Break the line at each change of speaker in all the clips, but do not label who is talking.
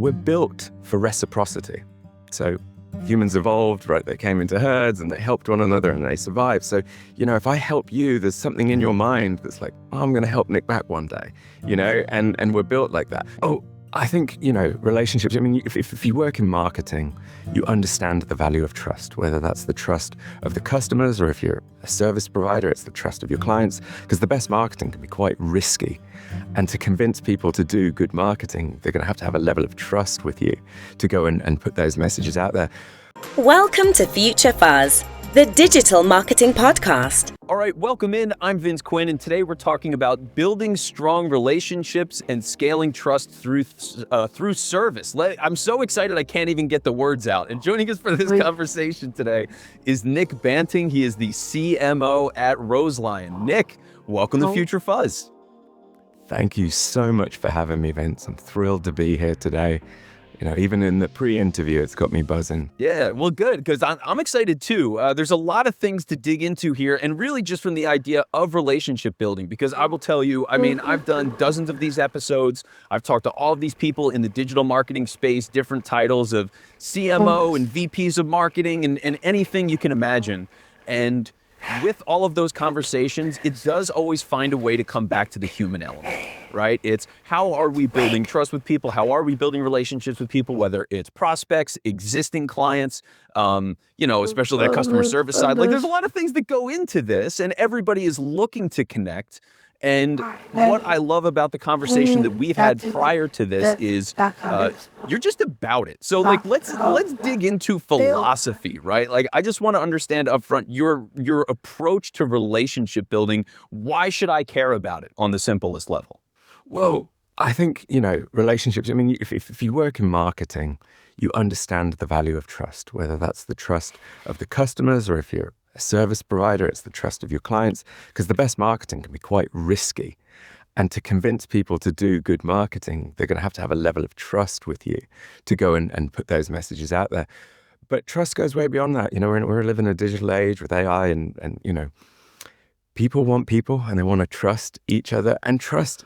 We're built for reciprocity. So humans evolved, right? They came into herds and they helped one another and they survived. So, if I help you, there's something in your mind that's like, oh, I'm going to help Nick back one day, and we're built like that. Oh, I think, relationships, if you work in marketing, you understand the value of trust, whether that's the trust of the customers or if you're a service provider, it's the trust of your clients, because the best marketing can be quite risky. And to convince people to do good marketing, they're going to have a level of trust with you to go and put those messages out there.
Welcome to Future Fuzz, the digital marketing podcast.
All right, welcome in. I'm Vince Quinn, and today we're talking about building strong relationships and scaling trust through service. I'm so excited I can't even get the words out. And joining us for this conversation today is Nic Banting. He is the CMO at Roselion. Nick, welcome to Future Fuzz.
Thank you so much for having me, Vince. I'm thrilled to be here today. Even in the pre-interview, it's got me buzzing.
Yeah, well, good, because I'm excited too. There's a lot of things to dig into here, and really just from the idea of relationship building, because I will tell you, I've done dozens of these episodes. I've talked to all of these people in the digital marketing space, different titles of CMO and VPs of marketing and anything you can imagine. And with all of those conversations, it does always find a way to come back to the human element, right? It's how are we building trust with people? How are we building relationships with people, whether it's prospects, existing clients, especially that customer service side. Like there's a lot of things that go into this, and everybody is looking to connect. And what I love about the conversation that we've had prior to this is you're just about it. So let's dig into philosophy, right? Like I just want to understand upfront your approach to relationship building. Why should I care about it on the simplest level?
Well, I think, relationships, if you work in marketing, you understand the value of trust, whether that's the trust of the customers or if you're a service provider, it's the trust of your clients, because the best marketing can be quite risky. And to convince people to do good marketing, they're going to have a level of trust with you to go and put those messages out there. But trust goes way beyond that. We're living in a digital age with AI and people want people and they want to trust each other. And trust,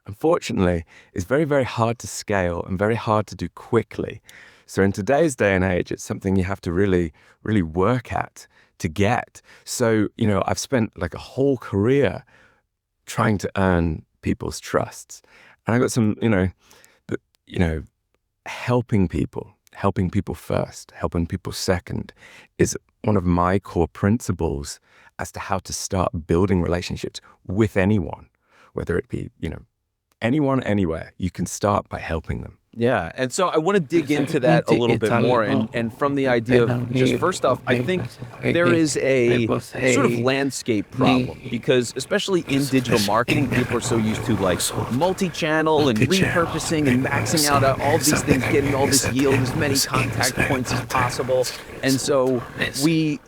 unfortunately, is very, very hard to scale and very hard to do quickly. So in today's day and age, it's something you have to really, really work at to get. So, I've spent like a whole career trying to earn people's trusts. And I got some, helping people first, helping people second is one of my core principles as to how to start building relationships with anyone, whether it be, anyone, anywhere. You can start by helping them.
Yeah, and so I want to dig into that a little bit more, and from the idea of just first off, I think there is a sort of landscape problem, because especially in digital marketing, people are so used to like multi-channel and repurposing and maxing out all these things, getting all this yield, as many contact points as possible. And so we,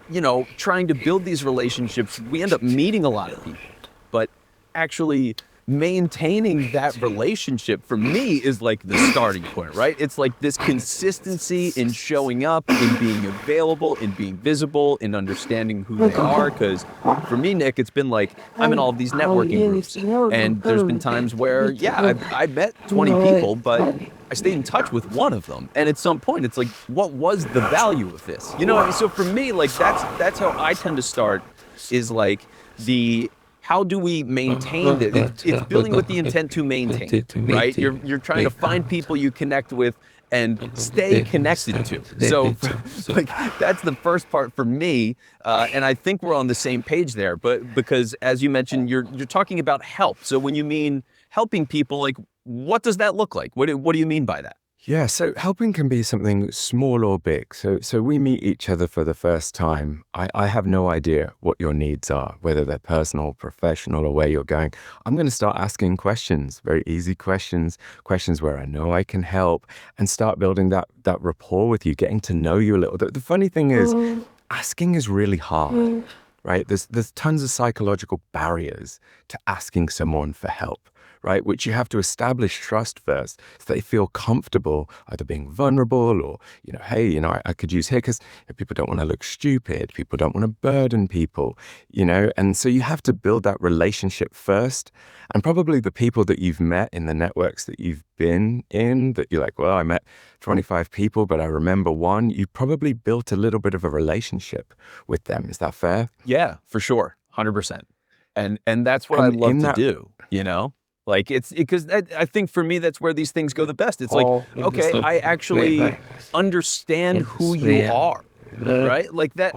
trying to build these relationships, we end up meeting a lot of people, but actually maintaining that relationship for me is like the starting point, right? It's like this consistency in showing up, in being available, in being visible, in understanding who they are. Because for me, Nick, it's been like I'm in all of these networking groups, and there's been times where, I met 20 people, but I stayed in touch with one of them. And at some point, it's like, what was the value of this? So for me, like that's how I tend to start, is like how do we maintain it? It's building with the intent to maintain, right? You're trying to find people you connect with and stay connected to. So like that's the first part for me, and I think we're on the same page there. But because as you mentioned, you're talking about help. So when you mean helping people, like what does that look like? What do you mean by that?
Yeah, so helping can be something small or big. So we meet each other for the first time. I have no idea what your needs are, whether they're personal, professional, or where you're going. I'm going to start asking questions, very easy questions where I know I can help, and start building that rapport with you, getting to know you a little. The funny thing is, asking is really hard, right? There's tons of psychological barriers to asking someone for help. right? Which you have to establish trust first so they feel comfortable either being vulnerable or, hey, I could use here because people don't want to look stupid. People don't want to burden people, and so you have to build that relationship first. And probably the people that you've met in the networks that you've been in, that you're like, well, I met 25 people, but I remember one, you probably built a little bit of a relationship with them. Is that fair?
Yeah, for sure. 100%. And that's what I love to do, Like it's because I think for me, that's where these things go the best. It's like, okay, I actually understand who you are, right? Like that,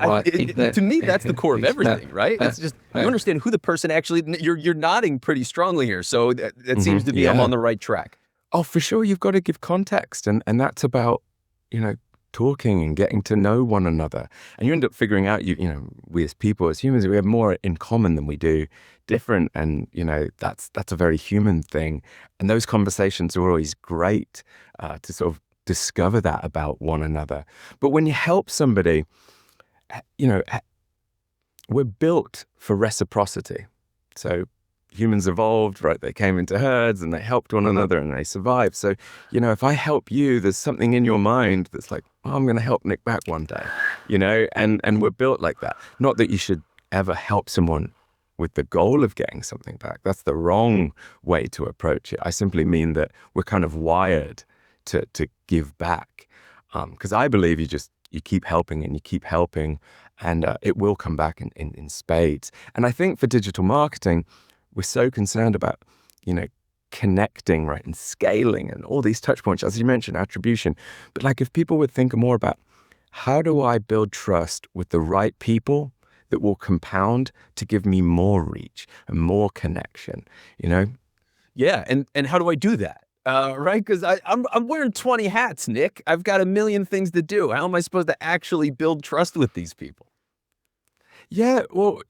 to me, that's the core of everything, right? It's just, you understand who the person actually, you're nodding pretty strongly here. So that seems to be, I'm on the right track.
Oh, for sure. You've got to give context. And that's about, talking and getting to know one another. And you end up figuring out, we as people, as humans, we have more in common than we do different. And, that's a very human thing. And those conversations are always great to sort of discover that about one another. But when you help somebody, we're built for reciprocity. So humans evolved, right? They came into herds and they helped one another and they survived. So, if I help you, there's something in your mind that's like, oh, I'm going to help Nic back one day, and we're built like that. Not that you should ever help someone with the goal of getting something back. That's the wrong way to approach it. I simply mean that we're kind of wired to give back. Because I believe you keep helping and you keep helping and it will come back in spades. And I think for digital marketing, we're so concerned about, connecting, right, and scaling and all these touch points, as you mentioned, attribution. But like if people would think more about how do I build trust with the right people that will compound to give me more reach and more connection,
Yeah, and how do I do that? Right? Because I'm wearing 20 hats, Nic. I've got a million things to do. How am I supposed to actually build trust with these people?
Yeah, well,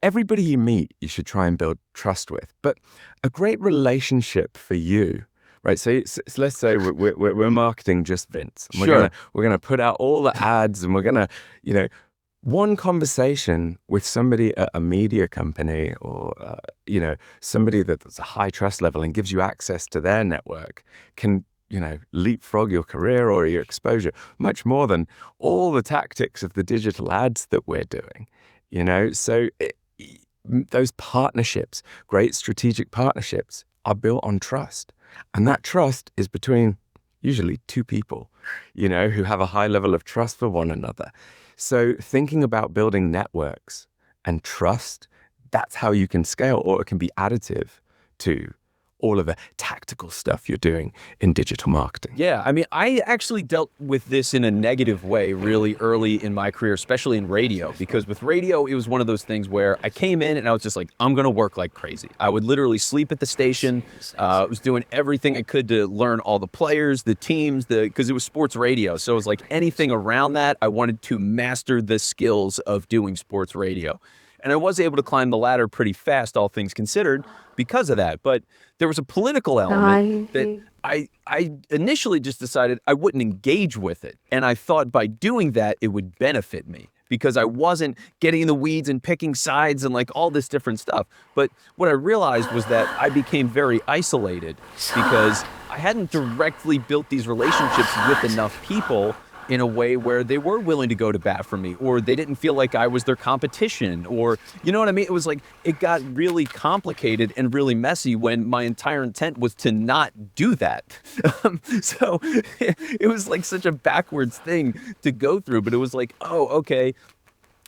everybody you meet, you should try and build trust with. But a great relationship for you, right? So let's say we're marketing just Vince. And we're gonna put out all the ads, and we're gonna, one conversation with somebody at a media company or somebody that's a high trust level and gives you access to their network can leapfrog your career or your exposure much more than all the tactics of the digital ads that we're doing. So those partnerships, great strategic partnerships, are built on trust. And that trust is between usually two people, who have a high level of trust for one another. So thinking about building networks and trust, that's how you can scale, or it can be additive to all of the tactical stuff you're doing in digital marketing.
Yeah, I mean, I actually dealt with this in a negative way really early in my career, especially in radio, because with radio, it was one of those things where I came in and I was just like, I'm going to work like crazy. I would literally sleep at the station. I was doing everything I could to learn all the players, the teams, because it was sports radio. So it was like anything around that, I wanted to master the skills of doing sports radio. And I was able to climb the ladder pretty fast, all things considered, because of that. But there was a political element that I initially just decided I wouldn't engage with it. And I thought by doing that, it would benefit me because I wasn't getting in the weeds and picking sides and like all this different stuff. But what I realized was that I became very isolated because I hadn't directly built these relationships with enough people in a way where they were willing to go to bat for me, or they didn't feel like I was their competition, or, you know what I mean? It was like, it got really complicated and really messy when my entire intent was to not do that. So it was like such a backwards thing to go through, but it was like, oh, okay.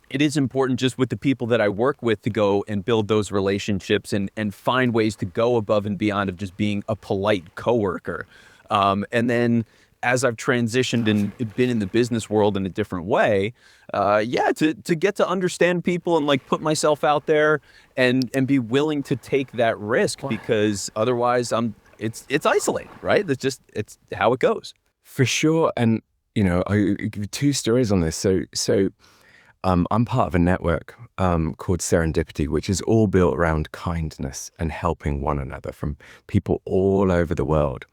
It is important just with the people that I work with to go and build those relationships and find ways to go above and beyond of just being a polite coworker. And then as I've transitioned and been in the business world in a different way, to get to understand people and like put myself out there and be willing to take that risk, because otherwise it's isolated, right? It's how it goes.
For sure. And, I give you two stories on this. So I'm part of a network called Serendipity, which is all built around kindness and helping one another from people all over the world.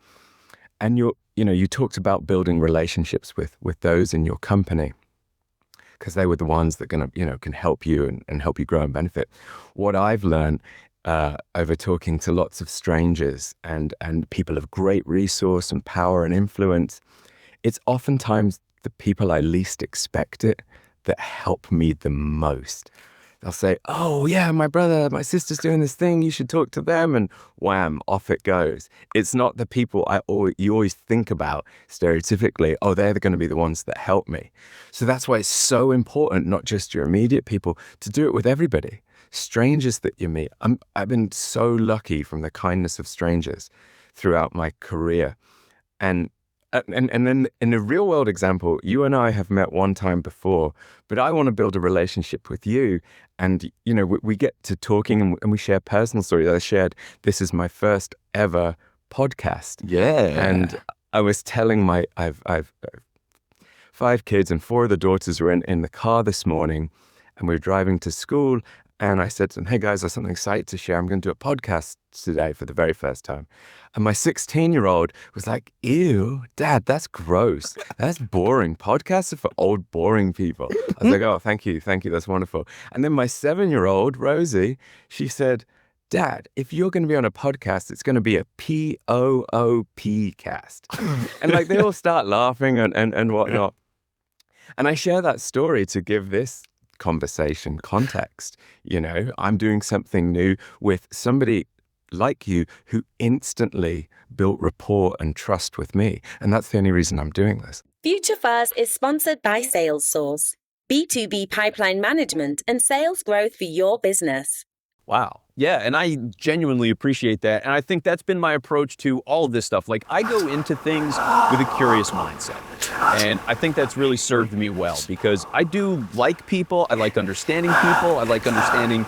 And you talked about building relationships with those in your company because they were the ones that can help you and help you grow and benefit. What I've learned over talking to lots of strangers and people of great resource and power and influence, it's oftentimes the people I least expect it that help me the most. They'll say, oh yeah, my brother, my sister's doing this thing, you should talk to them, and wham, off it goes. It's not the people you always think about stereotypically, oh, they're going to be the ones that help me. So that's why it's so important, not just your immediate people, to do it with everybody. Strangers that you meet. I've been so lucky from the kindness of strangers throughout my career. And then in a real world example, you and I have met one time before, but I want to build a relationship with you. And, we get to talking and we share personal stories. I shared, this is my first ever podcast.
Yeah.
And I was telling I've 5 kids and 4 of the daughters were in the car this morning and we were driving to school. And I said to them, hey guys, there's something exciting to share. I'm going to do a podcast today for the very first time. And my 16-year-old was like, ew, Dad, that's gross. That's boring. Podcasts are for old, boring people. I was like, oh, thank you. That's wonderful. And then my 7-year-old, Rosie, she said, Dad, if you're going to be on a podcast, it's going to be a POOP cast. And they all start laughing and whatnot. And I share that story to give this conversation context. I'm doing something new with somebody like you who instantly built rapport and trust with me. And that's the only reason I'm doing this.
Future Fuzz is sponsored by SalesSource, B2B pipeline management and sales growth for your business.
Wow. Yeah, and I genuinely appreciate that. And I think that's been my approach to all of this stuff. I go into things with a curious mindset. And I think that's really served me well because I do like people. I like understanding people. I like understanding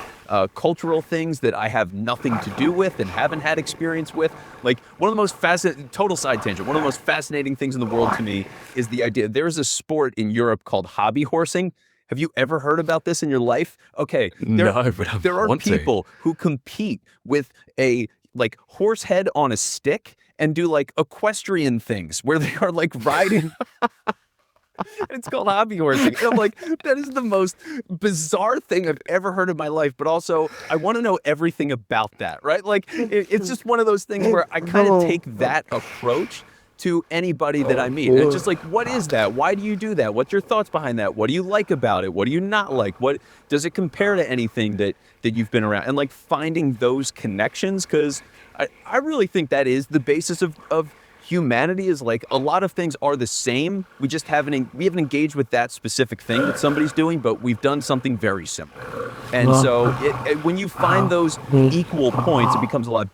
cultural things that I have nothing to do with and haven't had experience with. One of the most fascinating, total side tangent, one of the most fascinating things in the world to me is the idea. There's a sport in Europe called hobby horsing. Have you ever heard about this in your life? Okay.
No, but
there are people who compete with a horse head on a stick and do equestrian things where they are riding. It's called hobby horsing. And I'm like, that is the most bizarre thing I've ever heard in my life. But also, I want to know everything about that, right? It's just one of those things where I kind of take that approach to anybody that I meet. And it's just what is that? Why do you do that? What's your thoughts behind that? What do you like about it? What do you not like? What does it compare to anything that you've been around? And finding those connections, because I really think that is the basis of humanity. Is a lot of things are the same. We just haven't engaged with that specific thing that somebody's doing, but we've done something very similar. And so when you find those equal points, it becomes a lot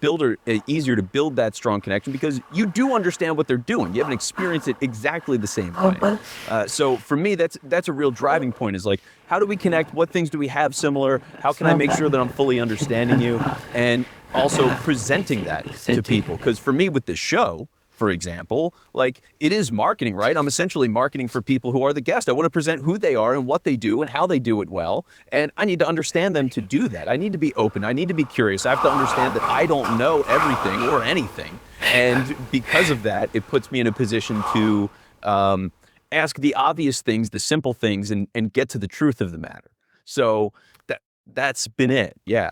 easier to build that strong connection because you do understand what they're doing. You haven't experienced it exactly the same way. So for me, that's a real driving point is how do we connect? What things do we have similar? How can I make sure that I'm fully understanding you? And also presenting that to people. Because for me with this show, for example, it is marketing, right? I'm essentially marketing for people who are the guest. I want to present who they are and what they do and how they do it well. And I need to understand them to do that. I need to be open. I need to be curious. I have to understand that I don't know everything or anything. And because of that, it puts me in a position to ask the obvious things, the simple things, and get to the truth of the matter. So that's been it. Yeah.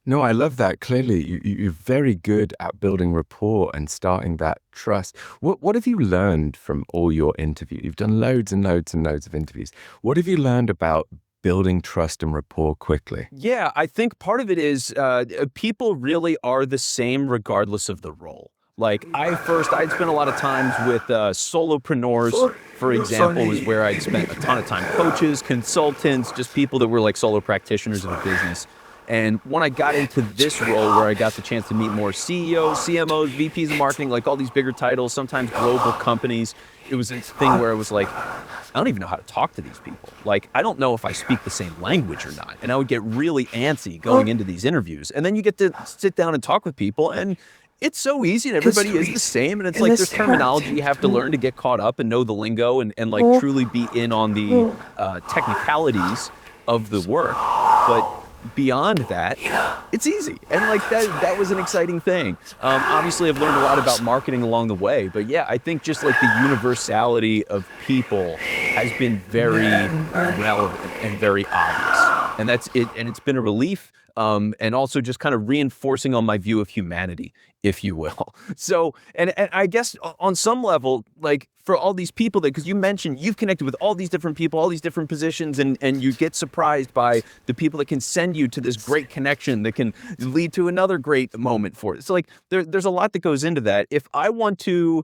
No, I love that. Clearly, you're very good at building rapport and starting that trust. What have you learned from all your interviews? You've done loads and loads and loads of interviews. What have you learned about building trust and rapport quickly?
Yeah, I think part of it is people really are the same regardless of the role. I'd spent a lot of times with solopreneurs, for example, is where I'd spent a ton of time. Coaches, consultants, just people that were solo practitioners of a business. And when I got into this role where I got the chance to meet more CEOs, CMOs, VPs of marketing, all these bigger titles, sometimes global companies, it was this thing where it was I don't even know how to talk to these people. I don't know if I speak the same language or not. And I would get really antsy going into these interviews. And then you get to sit down and talk with people and it's so easy and everybody is the same. And it's there's terminology you have to learn to get caught up and know the lingo and truly be in on the technicalities of the work. But beyond that, it's easy. And that was an exciting thing. Obviously, I've learned a lot about marketing along the way. But yeah, I think just the universality of people has been very relevant and very obvious. and that's it. And it's been a relief. And also just kind of reinforcing on my view of humanity, if you will. So, and I guess on some level, like for all these people that, because you mentioned you've connected with all these different people, all these different positions, and you get surprised by the people that can send you to this great connection that can lead to another great moment for it. So like there's a lot that goes into that. If I want to,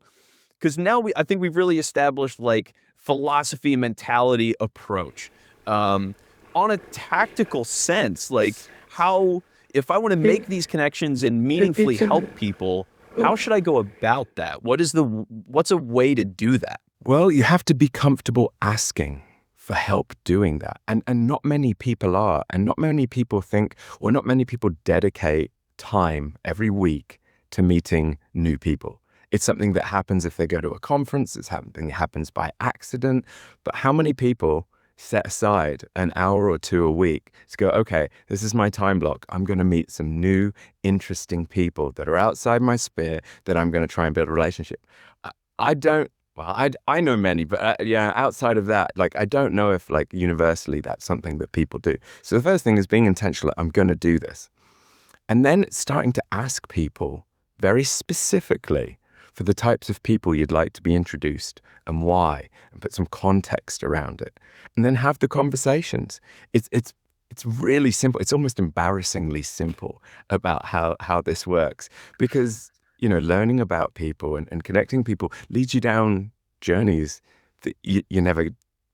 because now I think we've really established like philosophy, mentality, approach. On a tactical sense, like how, if I want to make these connections and meaningfully help people, how should I go about that? What's a way to do that?
Well, you have to be comfortable asking for help doing that. And not many people are, and not many people think, or not many people dedicate time every week to meeting new people. It's something that happens if they go to a conference. It's something that happens by accident. But how many people set aside an hour or two a week to go, okay, this is my time block. I'm going to meet some new, interesting people that are outside my sphere that I'm going to try and build a relationship. I know many, but yeah, outside of that, like, I don't know if like universally that's something that people do. So the first thing is being intentional. I'm going to do this. And then starting to ask people very specifically for the types of people you'd like to be introduced and why, and put some context around it, and then have the conversations. It's really simple. It's almost embarrassingly simple about how this works, because, you know, learning about people and connecting people leads you down journeys that you never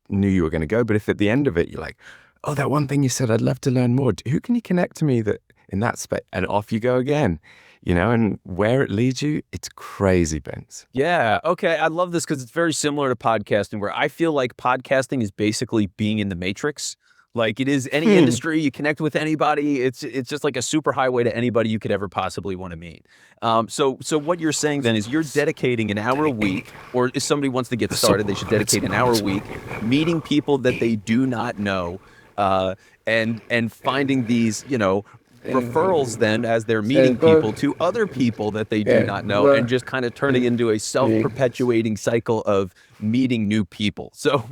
knew you were going to go. But if at the end of it, you're like, oh, that one thing you said, I'd love to learn more. Who can you connect to me that in that space? And off you go again. You know, and where it leads you, it's crazy, Vince.
Yeah. Okay. I love this because it's very similar to podcasting, where I feel like podcasting is basically being in the Matrix. Like it is any industry, you connect with anybody. It's just like a super highway to anybody you could ever possibly want to meet. So what you're saying then is you're dedicating an hour a week, or if somebody wants to get started, they should dedicate an hour a week meeting people that they do not know, and finding these, you know, referrals then as they're meeting people to other people that they do not know, and just kind of turning into a self-perpetuating cycle of meeting new people. So,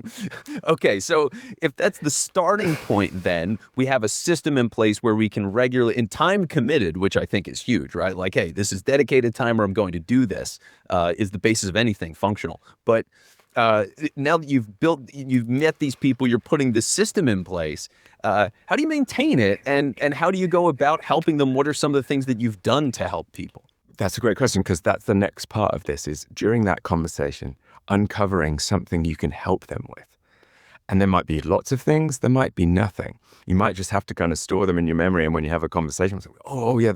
okay, so if that's the starting point, then we have a system in place where we can regularly, in time committed, which I think is huge, right? Like, hey, this is dedicated time where I'm going to do this, is the basis of anything functional. But now that you've met these people, you're putting this system in place. How do you maintain it, and how do you go about helping them? What are some of the things that you've done to help people?
That's a great question, because that's the next part of this, is during that conversation, uncovering something you can help them with. And there might be lots of things, there might be nothing. You might just have to kind of store them in your memory, and when you have a conversation, say, oh yeah,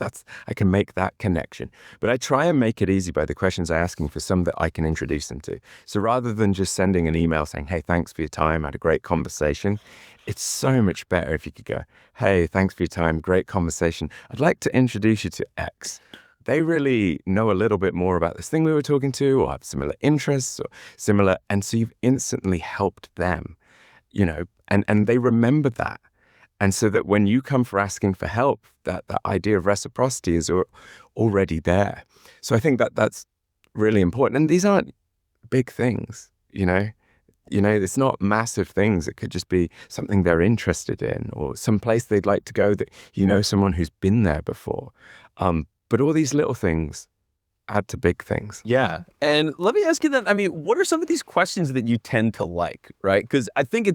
I can make that connection. But I try and make it easy by the questions I ask them for some that I can introduce them to. So rather than just sending an email saying, hey, thanks for your time, I had a great conversation, it's so much better if you could go, hey, thanks for your time, great conversation. I'd like to introduce you to X. They really know a little bit more about this thing we were talking to, or have similar interests, or similar, and so you've instantly helped them. You know, and they remember that. And so that when you come for asking for help, that idea of reciprocity is already there. So I think that's really important. And these aren't big things, you know, it's not massive things. It could just be something they're interested in, or some place they'd like to go that, you know, someone who's been there before. But all these little things add to big things.
Yeah. And let me ask you then, I mean, what are some of these questions that you tend to like, right? Because I think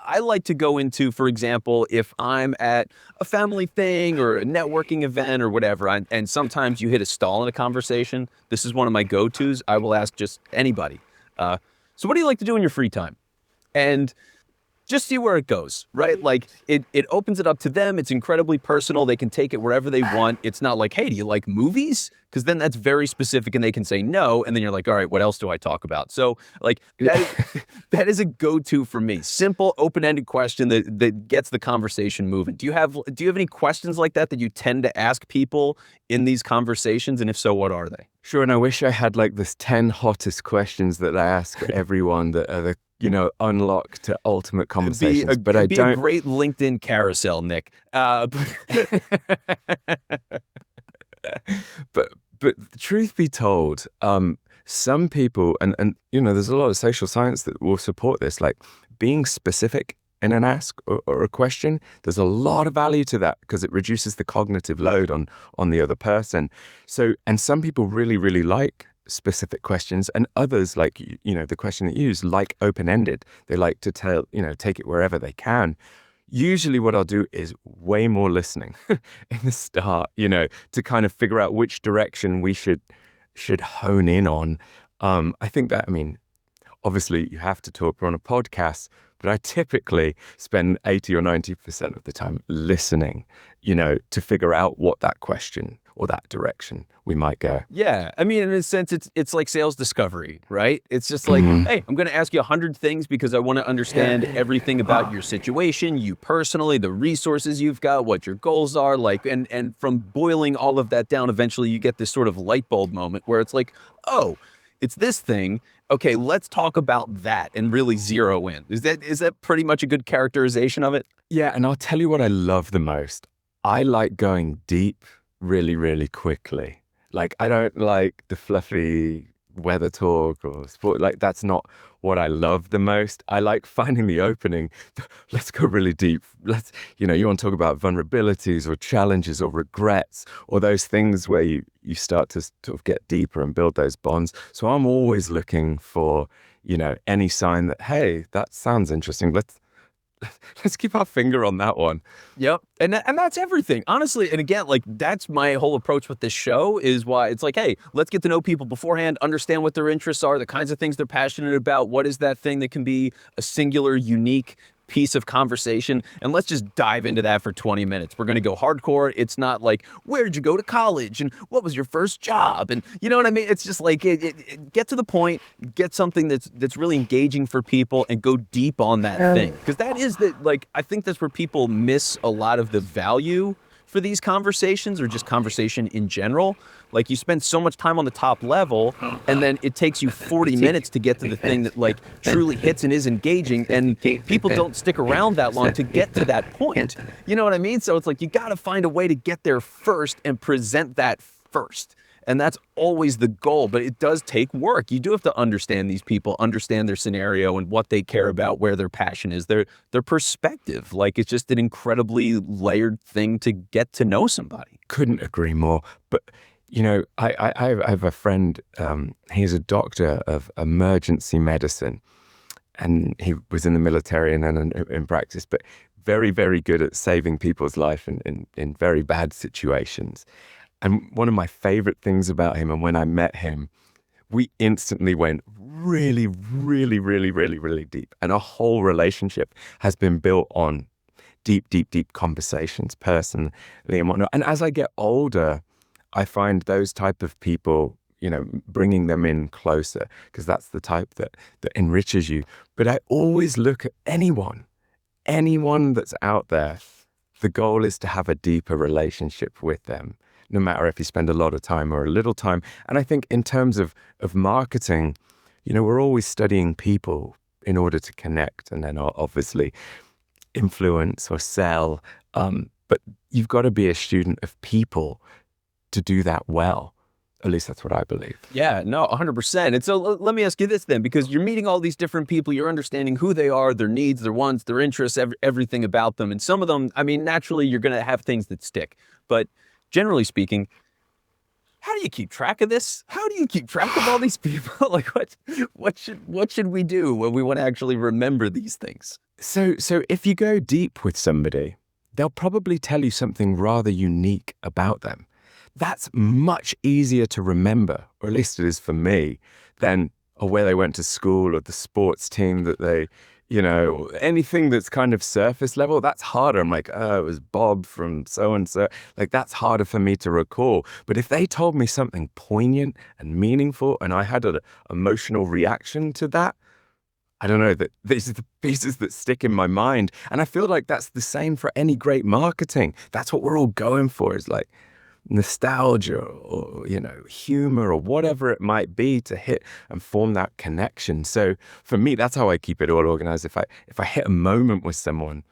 I like to go into, for example, if I'm at a family thing or a networking event or whatever, and sometimes you hit a stall in a conversation. This is one of my go-tos. I will ask just anybody. So what do you like to do in your free time? And just see where it goes, right? Like it opens it up to them. It's incredibly personal. They can take it wherever they want. It's not like, hey, do you like movies? Because then that's very specific and they can say no. And then you're like, all right, what else do I talk about? So like that is a go-to for me. Simple, open-ended question that gets the conversation moving. Do you have any questions like that you tend to ask people in these conversations? And if so, what are they?
Sure. And I wish I had like this 10 hottest questions that I ask everyone that are the, you know, unlock to ultimate conversations. But I don't.
Be a great LinkedIn carousel, Nick.
But truth be told, some people, and you know, there's a lot of social science that will support this, like being specific in an ask or a question, there's a lot of value to that because it reduces the cognitive load on the other person. So, and some people really, really like specific questions, and others, like, the question that you use, like open-ended. They like to take it wherever they can. Usually what I'll do is way more listening in the start, to kind of figure out which direction we should hone in on. I think that, obviously you have to talk. We're on a podcast, but I typically spend 80 or 90% of the time listening, to figure out what that question or that direction we might go.
Yeah. In a sense, it's like sales discovery, right? It's just like, hey, I'm going to ask you 100 things because I want to understand everything about your situation, you personally, the resources you've got, what your goals are, like, and from boiling all of that down, eventually you get this sort of light bulb moment where it's like, oh, it's this thing. Okay, let's talk about that and really zero in. Is that pretty much a good characterization of it?
Yeah, and I'll tell you what I love the most. I like going deep really, really quickly. Like, I don't like the fluffy weather talk or sport. Like, that's not what I love the most. I like finding the opening. Let's go really deep. You want to talk about vulnerabilities or challenges or regrets or those things where you start to sort of get deeper and build those bonds. So I'm always looking for, any sign that, hey, that sounds interesting. Let's keep our finger on that one.
Yep. And that's everything, honestly. And again, like, that's my whole approach with this show, is why it's like, hey, let's get to know people beforehand, understand what their interests are, the kinds of things they're passionate about. What is that thing that can be a singular, unique piece of conversation? And let's just dive into that for 20 minutes. We're going to go hardcore. It's not like, where'd you go to college? And what was your first job? And you know what I mean? It's just like, get to the point, get something that's really engaging for people, and go deep on that thing. Because I think that's where people miss a lot of the value for these conversations, or just conversation in general. Like, you spend so much time on the top level, and then it takes you 40 minutes to get to the thing that, like, truly hits and is engaging, and people don't stick around that long to get to that point. You know what I mean? So it's like, you got to find a way to get there first and present that first. And that's always the goal, but it does take work. You do have to understand these people, understand their scenario and what they care about, where their passion is, their perspective. Like, it's just an incredibly layered thing to get to know somebody.
Couldn't agree more. But, I have a friend, he's a doctor of emergency medicine, and he was in the military and then in practice, but very, very good at saving people's life in very bad situations. And one of my favorite things about him, and when I met him, we instantly went really, really, really, really, really deep. And our whole relationship has been built on deep, deep, deep conversations personally and whatnot. And as I get older, I find those type of people, bringing them in closer, because that's the type that enriches you. But I always look at anyone that's out there. The goal is to have a deeper relationship with them, no matter if you spend a lot of time or a little time. And I think in terms of marketing, we're always studying people in order to connect and then obviously influence or sell. But you've got to be a student of people to do that well. At least that's what I believe.
Yeah, no, 100%. And so let me ask you this then, because you're meeting all these different people, you're understanding who they are, their needs, their wants, their interests, everything about them. And some of them, naturally, you're going to have things that stick. But generally speaking, how do you keep track of this? How do you keep track of all these people? Like, what should we do when we want to actually remember these things?
So if you go deep with somebody, they'll probably tell you something rather unique about them. That's much easier to remember, or at least it is for me, than where they went to school or the sports team that they, anything that's kind of surface level. That's harder. I'm like, oh, it was Bob from so-and-so. Like, that's harder for me to recall. But if they told me something poignant and meaningful, and I had an emotional reaction to that, I don't know, that these are the pieces that stick in my mind. And I feel like that's the same for any great marketing. That's what we're all going for, is like nostalgia or, humor or whatever it might be to hit and form that connection. So for me, that's how I keep it all organized. If I hit a moment with someone,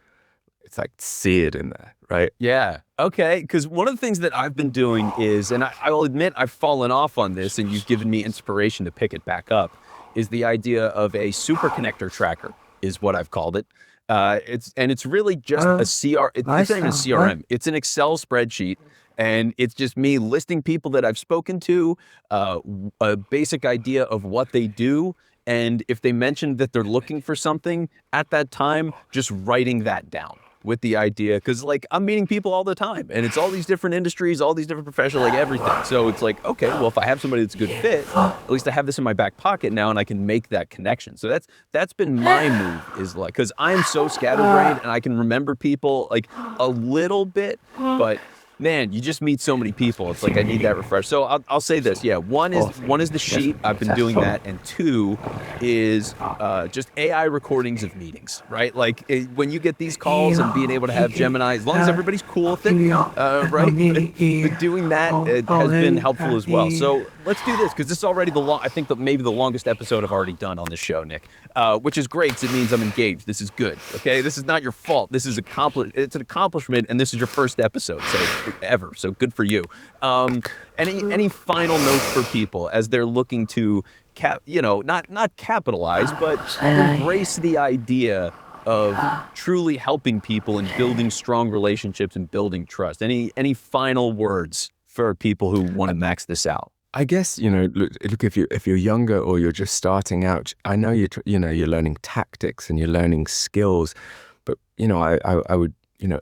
it's like seared in there, right?
Yeah. Okay. Because one of the things that I've been doing is, and I will admit I've fallen off on this, and you've given me inspiration to pick it back up, is the idea of a super connector tracker, is what I've called it. It's really just a CR. It's not even a CRM. It's an Excel spreadsheet. And it's just me listing people that I've spoken to, a basic idea of what they do. And if they mentioned that they're looking for something at that time, just writing that down with the idea. Because like I'm meeting people all the time and it's all these different industries, all these different professions, like everything. So it's like, okay, well, if I have somebody that's a good fit, at least I have this in my back pocket now and I can make that connection. So that's been my move, is like, because I'm so scatterbrained and I can remember people like a little bit, but man, you just meet so many people. It's like I need that refresh. So I'll say this. Yeah, one is the sheet. I've been doing that, and two is just AI recordings of meetings. Right, like when you get these calls and being able to have Gemini, as long as everybody's cool with it, right? But doing that has been helpful as well. So let's do this because this is already I think maybe the longest episode I've already done on this show, Nick, which is great because it means I'm engaged. This is good. Okay, this is not your fault. This is it's an accomplishment, and this is your first episode. So. Ever. So good for you. Any final notes for people as they're looking to not capitalize, but embrace the idea of truly helping people and building strong relationships and building trust? Any final words for people who want to max this out?
I guess, look, if you're younger or you're just starting out, I know you're learning tactics and you're learning skills, but I would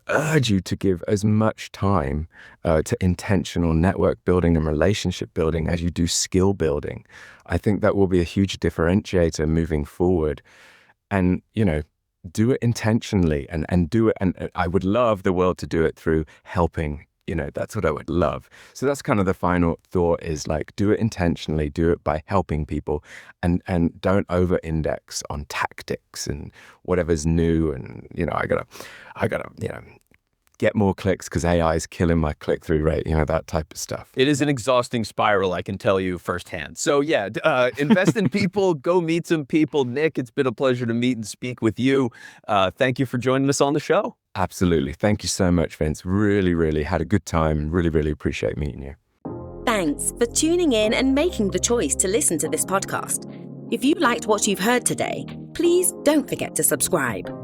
urge you to give as much time to intentional network building and relationship building as you do skill building. I think that will be a huge differentiator moving forward. And, do it intentionally and do it. And I would love the world to do it through helping. That's what I would love. So that's kind of the final thought, is like, do it intentionally, do it by helping people, and don't over index on tactics and whatever's new. And, I gotta, get more clicks because AI is killing my click-through rate, that type of stuff.
It is an exhausting spiral, I can tell you firsthand. So yeah, invest in people, go meet some people. Nick, it's been a pleasure to meet and speak with you. Thank you for joining us on the show.
Absolutely. Thank you so much, Vince. Really, really had a good time and really, really appreciate meeting you.
Thanks for tuning in and making the choice to listen to this podcast. If you liked what you've heard today, please don't forget to subscribe.